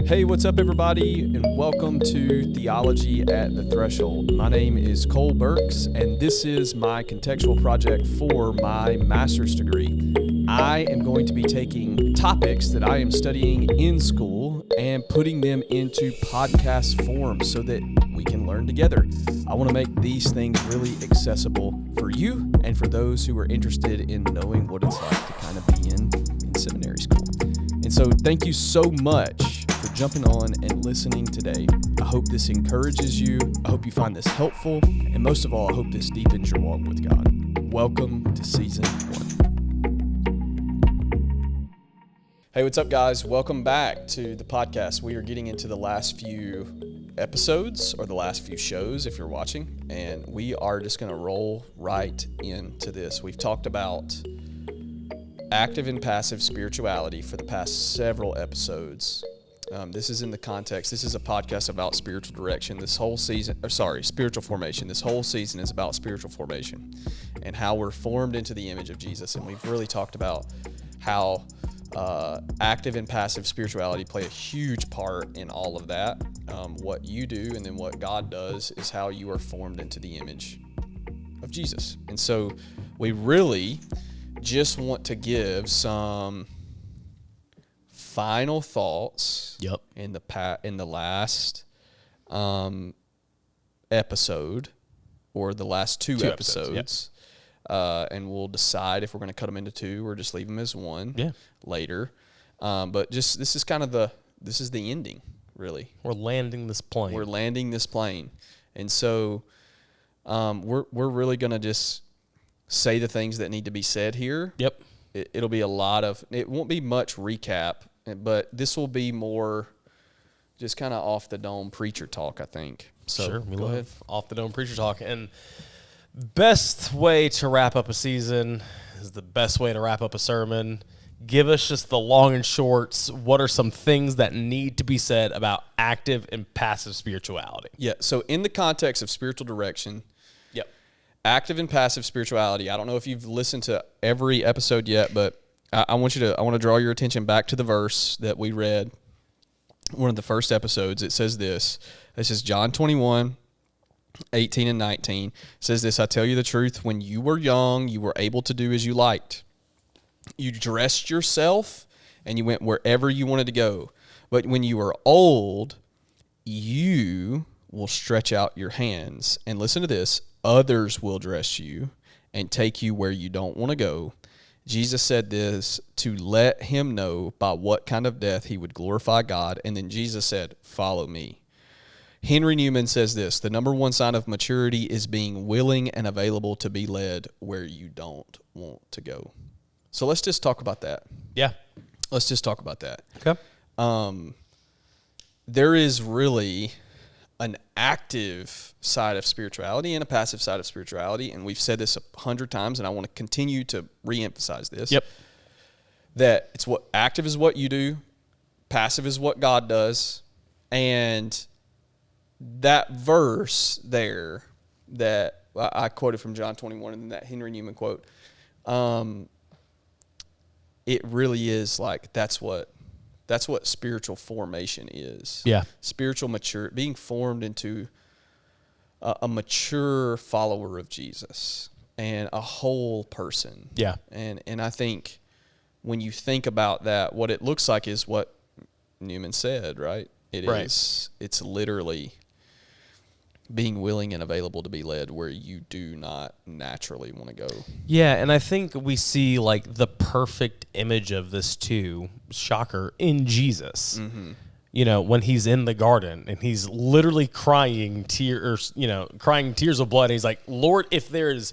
Hey, what's up, everybody, and welcome to Theology at the Threshold. My name is Cole Burks, and this is my contextual project for my master's degree. I am going to be taking topics that I am studying in school and putting them into podcast form so that we can learn together. I want to make these things really accessible for you and for those who are interested in knowing what it's like to kind of be in seminary school. And so thank you so much for jumping on and listening today. I hope this encourages you. I hope you find this helpful. And most of all, I hope this deepens your walk with God. Welcome to Season 1. Hey, what's up, guys? Welcome back to the podcast. We are getting into the last few episodes, or the last few shows if you're watching, and we are just going to roll right into this. We've talked about active and passive spirituality for the past several episodes. This is in the context. This is a podcast about spiritual direction. Spiritual formation. This whole season is about spiritual formation and how we're formed into the image of Jesus. And we've really talked about how active and passive spirituality play a huge part in all of that. What you do and then what God does is how you are formed into the image of Jesus. And so we really just want to give some final thoughts in the last episode, or the last two episodes. And we'll decide if we're going to cut them into two or just leave them as one later. But just this is the ending, really. We're landing this plane. And so we're really going to just say the things that need to be said here. Yep. It'll be it won't be much recap, but this will be more just kind of off the dome preacher talk, I think. So sure, we love off the dome preacher talk. And best way to wrap up a season is the best way to wrap up a sermon. Give us just the long and shorts. What are some things that need to be said about active and passive spirituality? Yeah, so in the context of spiritual direction, active and passive spirituality. I don't know if you've listened to every episode yet, but I want to draw your attention back to the verse that we read, one of the first episodes. It says this. This is John 21, 18 and 19. It says this: I tell you the truth, when you were young, you were able to do as you liked. You dressed yourself and you went wherever you wanted to go. But when you are old, you will stretch out your hands. And listen to this: others will dress you and take you where you don't want to go. Jesus said this to let him know by what kind of death he would glorify God. And then Jesus said, follow me. Henry Newman says this: the number one sign of maturity is being willing and available to be led where you don't want to go. So let's just talk about that. Yeah. Let's just talk about that. Okay. There is really an active side of spirituality and a passive side of spirituality, and we've said this 100 times, and I want to continue to reemphasize this. Yep. That it's what active is what you do, passive is what God does, and that verse there that I quoted from John 21 and that Henry Newman quote, it really is like that's what spiritual formation is. Yeah. Spiritual being formed into a mature follower of Jesus and a whole person. Yeah. And I think when you think about that, what it looks like is what Newman said, right? It's literally being willing and available to be led where you do not naturally want to go. Yeah, and I think we see like the perfect image of this too, shocker, in Jesus. Mm-hmm. You know, when he's in the garden and he's literally crying tears of blood. And he's like, Lord, if there is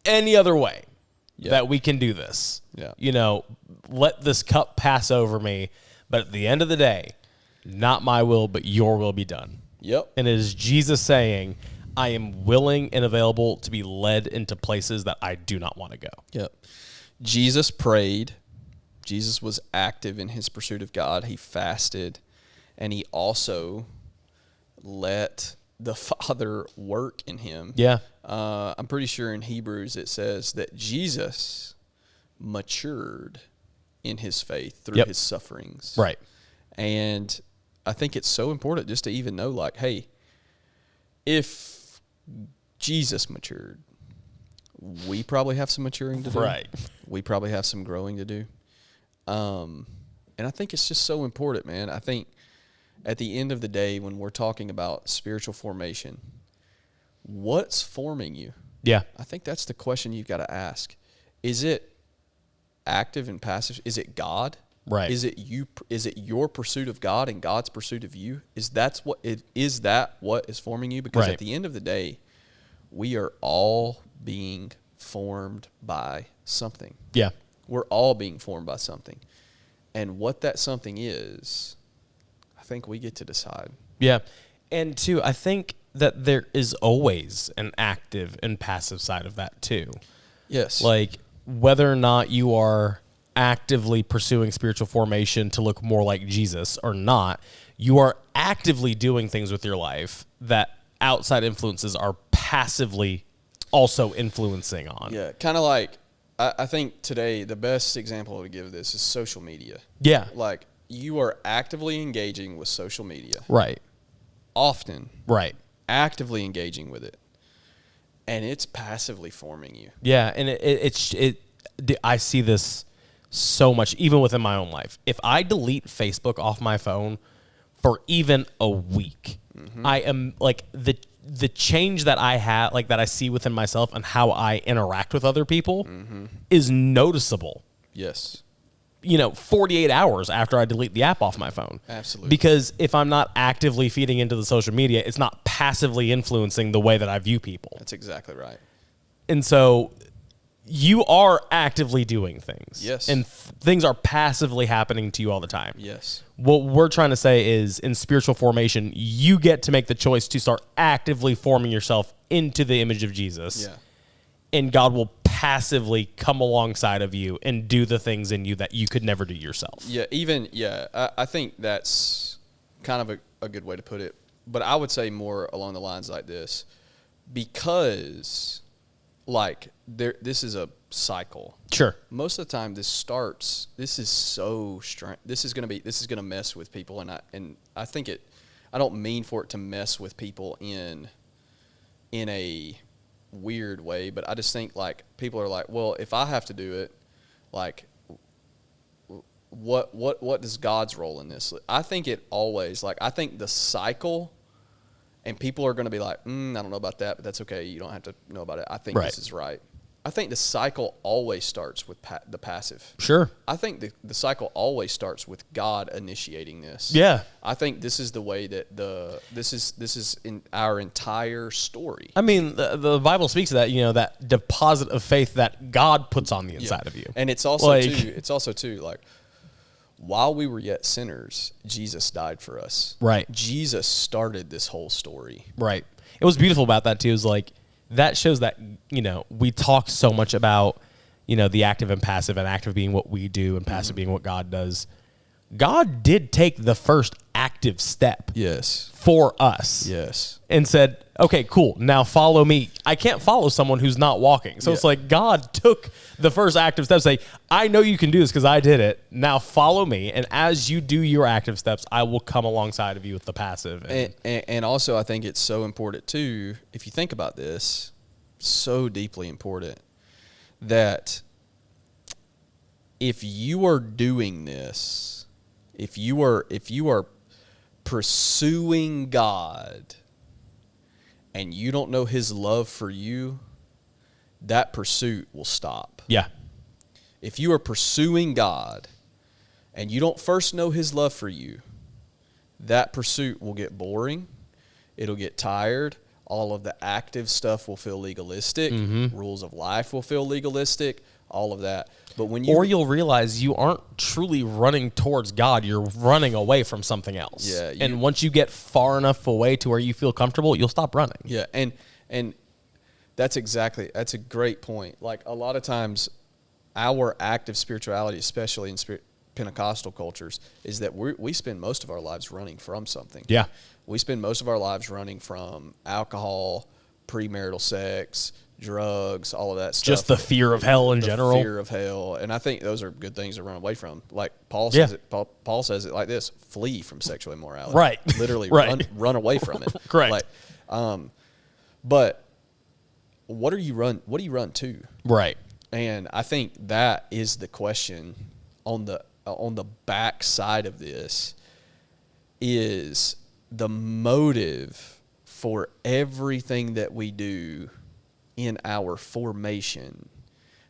any other way that we can do this, let this cup pass over me. But at the end of the day, not my will, but your will be done. Yep. And it is Jesus saying, I am willing and available to be led into places that I do not want to go. Yep. Jesus prayed. Jesus was active in his pursuit of God. He fasted, and he also let the Father work in him. Yeah. I'm pretty sure in Hebrews it says that Jesus matured in his faith through his sufferings. Right. And I think it's so important just to even know, like, hey, if Jesus matured, we probably have some maturing to do. Right. We probably have some growing to do. And I think it's just so important, man. I think at the end of the day, when we're talking about spiritual formation, what's forming you? Yeah. I think that's the question you've got to ask. Is it active and passive? Is it God? Right. Is it you? Is it your pursuit of God and God's pursuit of you? Is that what is forming you? Because at the end of the day, we are all being formed by something. Yeah. We're all being formed by something. And what that something is, I think we get to decide. Yeah. And two, I think that there is always an active and passive side of that too. Yes. Like whether or not you are actively pursuing spiritual formation to look more like Jesus or not, you are actively doing things with your life that outside influences are passively also influencing on. Yeah, kind of like, I think today the best example to give this is social media. Yeah. Like, you are actively engaging with social media. Right. Often. Right. Actively engaging with it. And it's passively forming you. Yeah, and I see this so much, even within my own life. If I delete Facebook off my phone for even a week, I am like the change that I have, like that I see within myself and how I interact with other people is noticeable. Yes. 48 hours after I delete the app off my phone. Absolutely. Because if I'm not actively feeding into the social media, it's not passively influencing the way that I view people. That's exactly right. And so you are actively doing things. Yes. And things are passively happening to you all the time. Yes. What we're trying to say is in spiritual formation, you get to make the choice to start actively forming yourself into the image of Jesus. Yeah. And God will passively come alongside of you and do the things in you that you could never do yourself. Yeah, I think that's kind of a good way to put it. But I would say more along the lines like this. Because, like, this is a cycle. Sure. Most of the time this is so strange. This is going to mess with people. And I think I don't mean for it to mess with people in a weird way, but I just think, like, people are like, well, if I have to do it, like, what is God's role in this? I think I think the cycle, and people are going to be like, I don't know about that, but that's okay. You don't have to know about it. I think this is right. I think the cycle always starts with the passive. Sure. I think the cycle always starts with God initiating this. Yeah. I think this is the way that this is in our entire story. I mean, the Bible speaks of that, that deposit of faith that God puts on the inside of you. And it's also too, like, while we were yet sinners, Jesus died for us. Right. Jesus started this whole story. Right. It was beautiful about that too, is like, that shows that, we talk so much about, the active and active being what we do and passive being what God does. God did take the first active step. Yes. For us. Yes. And said, okay, cool. Now follow me. I can't follow someone who's not walking. So it's like God took the first active step, say, I know you can do this because I did it. Now follow me. And as you do your active steps, I will come alongside of you with the passive. And also, I think it's so important too, if you think about this, so deeply important, that if you are doing this, if you are pursuing God and you don't know his love for you, that pursuit will stop. Yeah. If you are pursuing God and you don't first know his love for you, that pursuit will get boring. It'll get tired. All of the active stuff will feel legalistic. Rules of life will feel legalistic. All of that. But when you'll realize you aren't truly running towards God, you're running away from something else. Yeah. And once you get far enough away to where you feel comfortable, you'll stop running. Yeah, and that's a great point. Like, a lot of times our active spirituality, especially in Pentecostal cultures, is that we spend most of our lives running from something. Yeah. We spend most of our lives running from alcohol, premarital sex, drugs, all of that stuff. Just the fear of hell in general. Fear of hell. And I think those are good things to run away from. Like Paul says it, Paul says it like this: flee from sexual immorality. Right. Literally right. run away from it. Correct. Like, but what do you run to? Right. And I think that is the question on the back side of this is the motive for everything that we do in our formation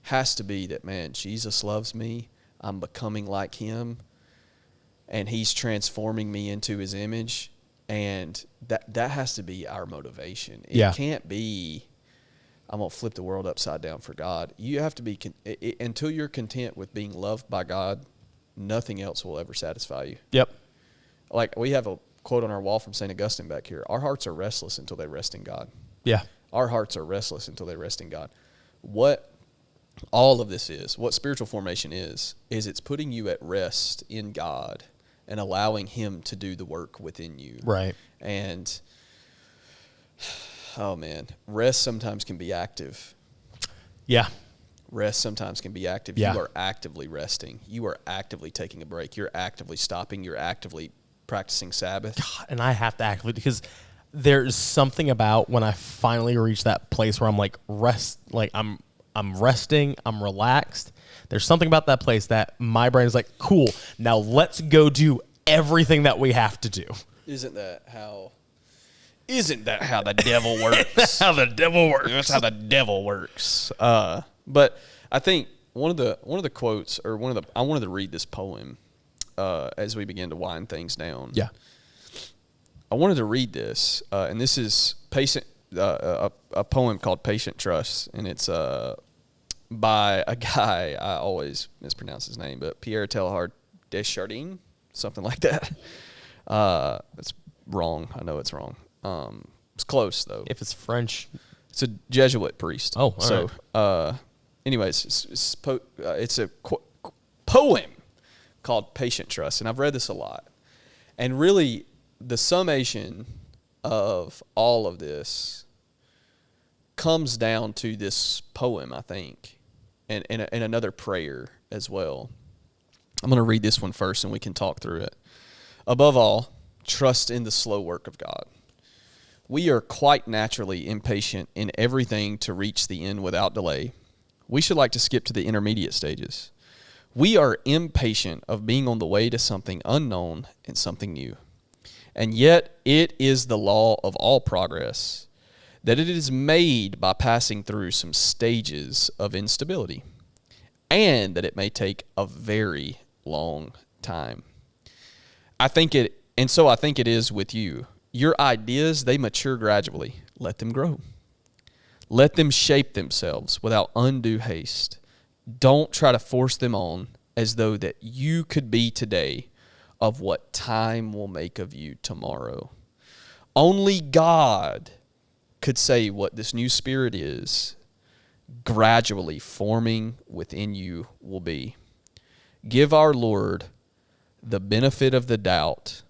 has to be that, man, Jesus loves me. I'm becoming like him, and he's transforming me into his image. And that has to be our motivation. It can't be, I'm going to flip the world upside down for God. You have to be, until you're content with being loved by God, nothing else will ever satisfy you. Yep. Like, we have a quote on our wall from St. Augustine back here. Our hearts are restless until they rest in God. Yeah. Our hearts are restless until they rest in God. What all of this is, what spiritual formation is it's putting you at rest in God and allowing him to do the work within you. Right. And, oh man, rest sometimes can be active. Yeah. Rest sometimes can be active. Yeah. You are actively resting. You are actively taking a break. You're actively stopping. You're actively practicing Sabbath. God, and I have to actively, because there's something about when I finally reach that place where I'm like I'm resting, I'm relaxed. There's something about that place that my brain is like, cool, now let's go do everything that we have to do. Isn't that how the devil works? How the devil works. That's how the devil works. But I think one of the quotes, or I wanted to read this poem as we begin to wind things down. Yeah. I wanted to read this, and this is a poem called Patient Trust, and it's by a guy, I always mispronounce his name, but Pierre Teilhard Deschardins, something like that. It's wrong. I know it's wrong. It's close, though. If it's French. It's a Jesuit priest. Oh, all right. Anyways, it's a poem called Patient Trust, and I've read this a lot. And really, the summation of all of this comes down to this poem, I think, and another prayer as well. I'm going to read this one first, and we can talk through it. Above all, trust in the slow work of God. We are quite naturally impatient in everything to reach the end without delay. We should like to skip to the intermediate stages. We are impatient of being on the way to something unknown and something new. And yet it is the law of all progress that it is made by passing through some stages of instability, and that it may take a very long time. I think it is with you. Your ideas, they mature gradually. Let them grow. Let them shape themselves without undue haste. Don't try to force them on as though that you could be today of what time will make of you tomorrow. Only God could say what this new spirit is gradually forming within you will be. Give our Lord the benefit of the doubt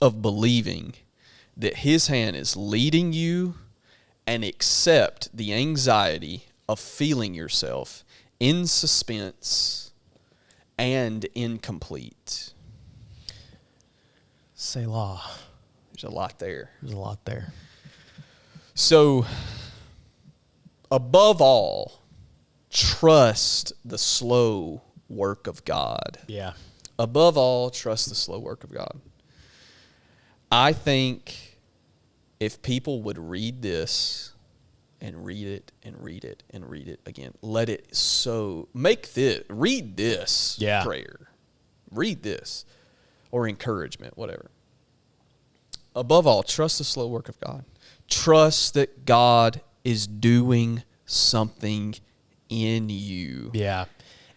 of believing that his hand is leading you, and accept the anxiety of feeling yourself in suspense and incomplete. Selah. There's a lot there. There's a lot there. So, above all, trust the slow work of God. Yeah. Above all, trust the slow work of God. I think if people would read this and read it and read it and read it again, read this prayer. Read this, or encouragement, whatever. Above all, trust the slow work of God. Trust that God is doing something in you. Yeah.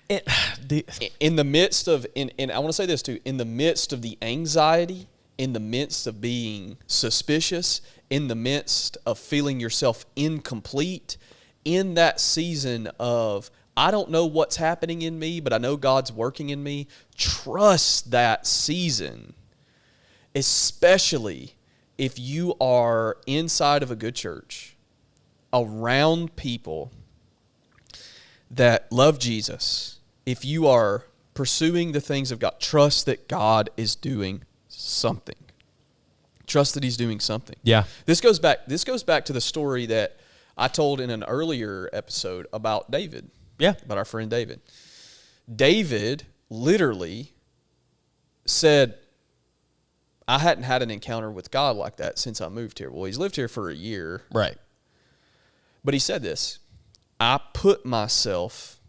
In the midst of, and I want to say this too, in the midst of the anxiety, in the midst of being suspicious, in the midst of feeling yourself incomplete, in that season of, I don't know what's happening in me, but I know God's working in me, trust that season, especially if you are inside of a good church, around people that love Jesus, if you are pursuing the things of God, trust that God is doing something. Trust that he's doing something. Yeah. This goes back to the story that I told in an earlier episode about David. Yeah. About our friend David. David literally said, I hadn't had an encounter with God like that since I moved here. Well, he's lived here for a year. Right. But he said this, I put myself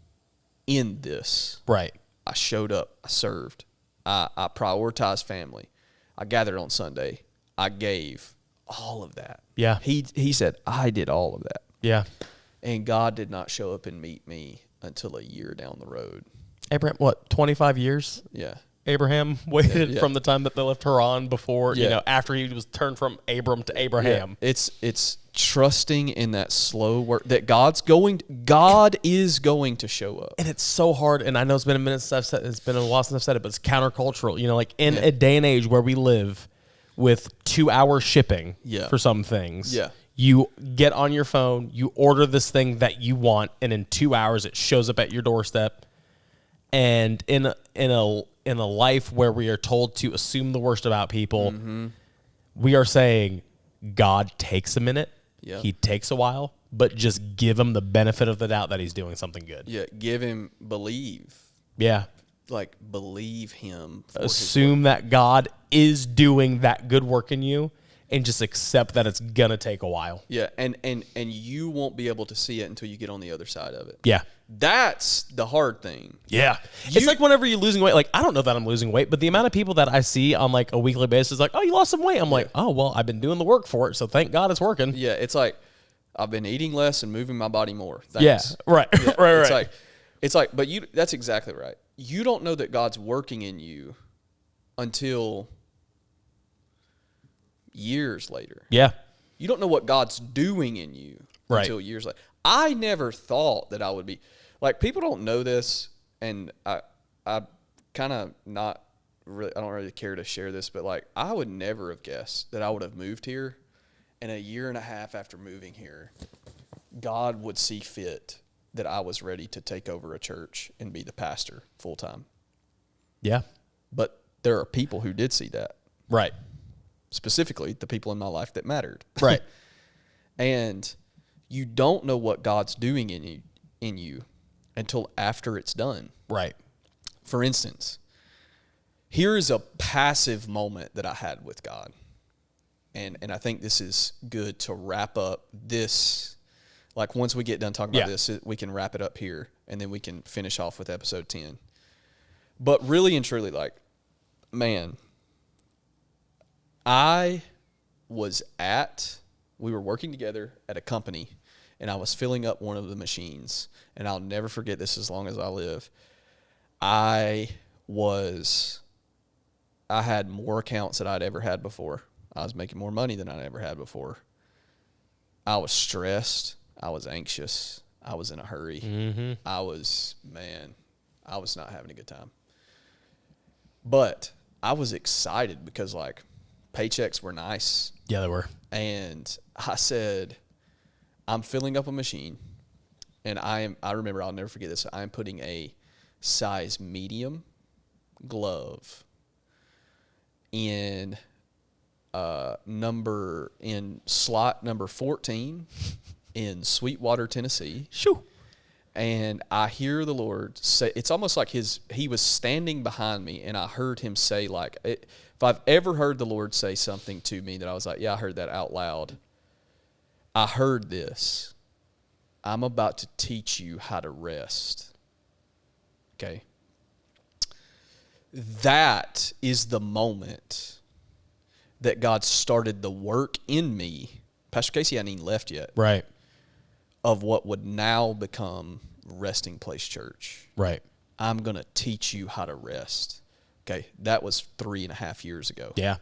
in this. Right. I showed up. I served. I prioritized family. I gathered on Sunday. I gave all of that. Yeah. He said, I did all of that. Yeah. And God did not show up and meet me until a year down the road. Abraham, what, 25 years? Yeah. Abraham waited Yeah. from the time that they left Haran before, Yeah. after he was turned from Abram to Abraham. Yeah. It's trusting in that slow work that God is going to show up. And it's so hard, and I know it's been a minute since I've said it's been a while since I've said it, but it's countercultural. Like in a day and age where we live with 2-hour shipping for some things. Yeah. You get on your phone, you order this thing that you want, and in 2 hours it shows up at your doorstep. And in a life where we are told to assume the worst about people, we are saying God takes a minute. Yeah. He takes a while, but just give him the benefit of the doubt that he's doing something good. Yeah. Give him believe. Yeah. Like believe him. For Assume that God is doing that good work in you and just accept that it's going to take a while. Yeah. And you won't be able to see it until you get on the other side of it. Yeah. That's the hard thing. Yeah. It's like whenever you're losing weight, like I don't know that I'm losing weight, but the amount of people that I see on like a weekly basis, like, oh, you lost some weight. I'm like, oh, well, I've been doing the work for it. So thank God it's working. Yeah. It's like, I've been eating less and moving my body more. Thanks. Yeah. Right. Yeah. right. It's like, but that's exactly right. You don't know that God's working in you until years later. Yeah. You don't know what God's doing in you until years later. I never thought that I would be like, people don't know this, and I kind of not really, I don't really care to share this, but like I would never have guessed that I would have moved here, and a year and a half after moving here, God would see fit that I was ready to take over a church and be the pastor full time. Yeah. But there are people who did see that. Right. Specifically, the people in my life that mattered. Right. And you don't know what God's doing in you until after it's done. Right. For instance, here is a passive moment that I had with God. And I think this is good to wrap up this. Like once we get done talking about this, we can wrap it up here, and then we can finish off with episode 10. But really and truly, like, man, we were working together at a company, and I was filling up one of the machines, and I'll never forget this as long as I live. I had more accounts than I'd ever had before. I was making more money than I'd ever had before. I was stressed. I was anxious. I was in a hurry. Mm-hmm. I was not having a good time. But I was excited because, like, paychecks were nice. Yeah, they were. And I said, I'm filling up a machine, and I remember, I'll never forget this, I am putting a size medium glove in slot number 14 in Sweetwater, Tennessee. Shoo. And I hear the Lord say, it's almost like he was standing behind me, and I heard him say, like, if I've ever heard the Lord say something to me that I was like, yeah, I heard that out loud. I heard this. I'm about to teach you how to rest. Okay. That is the moment that God started the work in me. Pastor Casey hadn't even left yet. Right. Of what would now become Resting Place Church. Right. I'm going to teach you how to rest. Okay. That was 3.5 years ago. Yeah.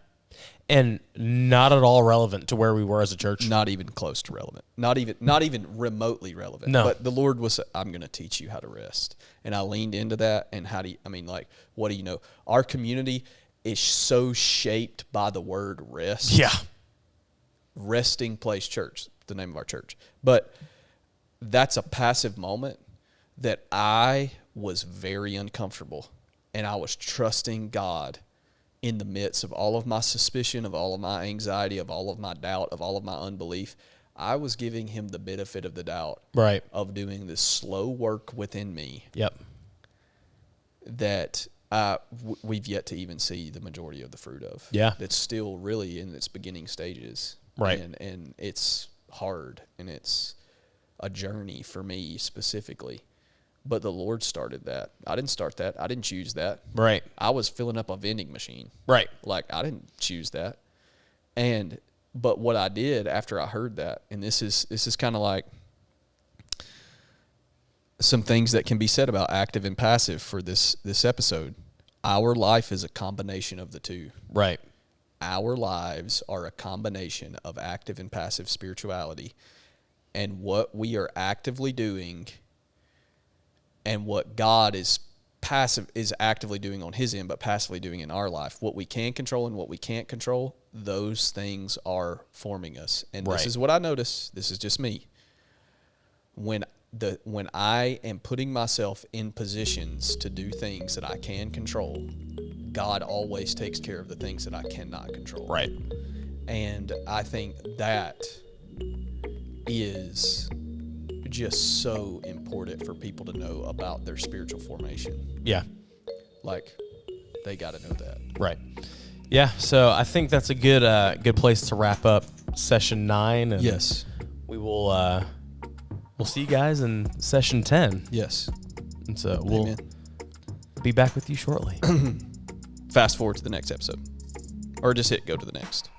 And not at all relevant to where we were as a church. Not even close to relevant. Not even remotely relevant. No. But the Lord was, I'm going to teach you how to rest. And I leaned into that. And what do you know? Our community is so shaped by the word rest. Yeah. Resting Place Church. the name of our church. But that's a passive moment that I was very uncomfortable, and I was trusting God in the midst of all of my suspicion, of all of my anxiety, of all of my doubt, of all of my unbelief. I was giving him the benefit of the doubt of doing this slow work within me that we've yet to even see the majority of the fruit of. Yeah. That's still really in its beginning stages. Right. And it's hard, and it's a journey for me specifically. But the Lord started that. I didn't start that. I didn't choose that. Right. I was filling up a vending machine. Right. Like, I didn't choose that. But what I did after I heard that, and this is kind of like some things that can be said about active and passive for this episode. Our life is a combination of the two. Right. Our lives are a combination of active and passive spirituality. And what we are actively doing and what God is actively doing on his end, but passively doing in our life. What we can control and what we can't control, those things are forming us. And this is what I notice. This is just me. When I am putting myself in positions to do things that I can control, God always takes care of the things that I cannot control. Right. And I think that is just so important for people to know about their spiritual formation. Yeah. Like, they got to know that. Right. Yeah. So I think that's a good place to wrap up session 9. And yes. We will we'll see you guys in session 10. Yes. And so we'll be back with you shortly. Fast forward to the next episode, or just hit go to the next.